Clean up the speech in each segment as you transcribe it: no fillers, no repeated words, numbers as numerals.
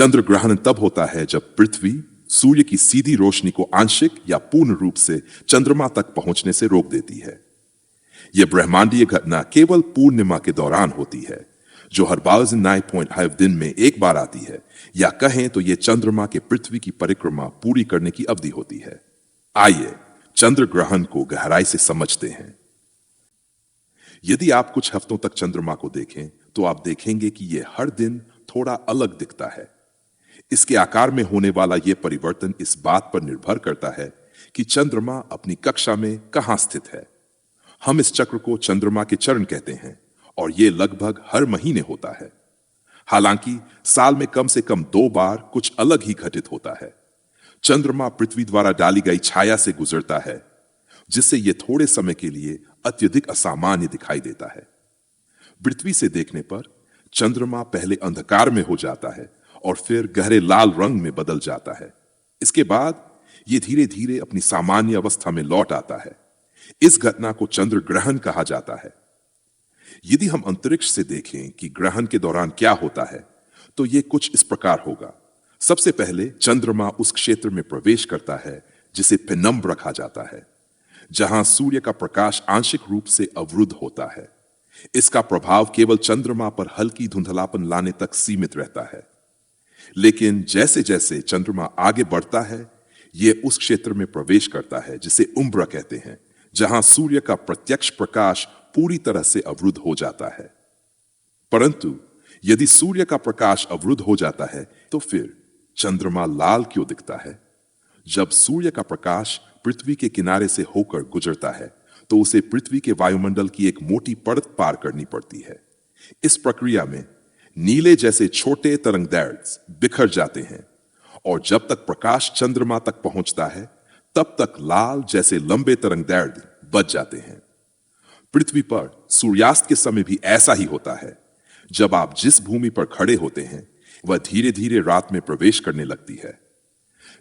चंद्र ग्रहण तब होता है जब पृथ्वी सूर्य की सीधी रोशनी को आंशिक या पूर्ण रूप से चंद्रमा तक पहुंचने से रोक देती है। यह ब्रह्मांडीय घटना केवल पूर्णिमा के दौरान होती है, जो हर 9.5 दिन में एक बार आती है, या कहें तो यह चंद्रमा के पृथ्वी की परिक्रमा पूरी करने की अवधि होती है। आइए चंद्र ग्रहण को गहराई से समझते हैं। यदि आप कुछ हफ्तों तक चंद्रमा को देखें तो आप देखेंगे कि यह हर दिन थोड़ा अलग दिखता है। इसके आकार में होने वाला यह परिवर्तन इस बात पर निर्भर करता है कि चंद्रमा अपनी कक्षा में कहां स्थित है। हम इस चक्र को चंद्रमा के चरण कहते हैं और यह लगभग हर महीने होता है। हालांकि साल में कम से कम 2 बार कुछ अलग ही घटित होता है। चंद्रमा पृथ्वी द्वारा डाली गई छाया से गुजरता है, जिससे यह थोड़े समय के लिए अत्यधिक असामान्य दिखाई देता है। पृथ्वी से देखने पर चंद्रमा पहले अंधकार में हो जाता है और फिर गहरे लाल रंग में बदल जाता है। इसके बाद यह धीरे धीरे अपनी सामान्य अवस्था में लौट आता है। इस घटना को चंद्र ग्रहण कहा जाता है। यदि हम अंतरिक्ष से देखें कि ग्रहण के दौरान क्या होता है, तो यह कुछ इस प्रकार होगा। सबसे पहले चंद्रमा उस क्षेत्र में प्रवेश करता है जिसे पेनम्ब्रा कहा जाता है, जहां सूर्य का प्रकाश आंशिक रूप से अवरुद्ध होता है। इसका प्रभाव केवल चंद्रमा पर हल्की धुंधलापन लाने तक सीमित रहता है। लेकिन जैसे जैसे चंद्रमा आगे बढ़ता है, यह उस क्षेत्र में प्रवेश करता है जिसे उम्ब्रा कहते हैं, जहां सूर्य का प्रत्यक्ष प्रकाश पूरी तरह से अवरुद्ध हो जाता है। परंतु यदि सूर्य का प्रकाश अवरुद्ध हो जाता है तो फिर चंद्रमा लाल क्यों दिखता है? जब सूर्य का प्रकाश पृथ्वी के किनारे से होकर गुजरता है तो उसे पृथ्वी के वायुमंडल की एक मोटी परत पार करनी पड़ती है। इस प्रक्रिया में नीले जैसे छोटे तरंगदैर्घ्य बिखर जाते हैं और जब तक प्रकाश चंद्रमा तक पहुंचता है तब तक लाल जैसे लंबे तरंगदैर्घ्य बच जाते हैं। पृथ्वी पर सूर्यास्त के समय भी ऐसा ही होता है। जब आप जिस भूमि पर खड़े होते हैं वह धीरे धीरे रात में प्रवेश करने लगती है।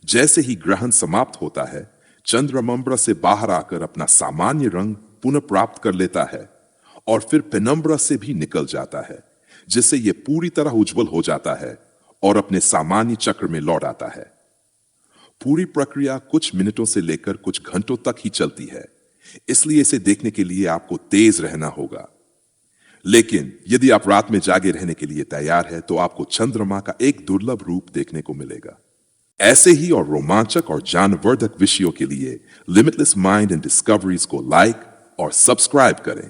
जैसे ही ग्रहण समाप्त होता है, चंद्रमंब्रा से बाहर आकर अपना सामान्य रंग पुनः प्राप्त कर लेता है और फिर पेनम्ब्रा से भी निकल जाता है, जिससे यह पूरी तरह उज्जवल हो जाता है और अपने सामान्य चक्र में लौट आता है। पूरी प्रक्रिया कुछ मिनटों से लेकर कुछ घंटों तक ही चलती है, इसलिए इसे देखने के लिए आपको तेज रहना होगा। लेकिन यदि आप रात में जागे रहने के लिए तैयार है तो आपको चंद्रमा का एक दुर्लभ रूप देखने को मिलेगा। ऐसे ही और रोमांचक और ज्ञानवर्धक विषयों के लिए लिमिटलेस माइंड एंड डिस्कवरीज को लाइक और सब्सक्राइब करें।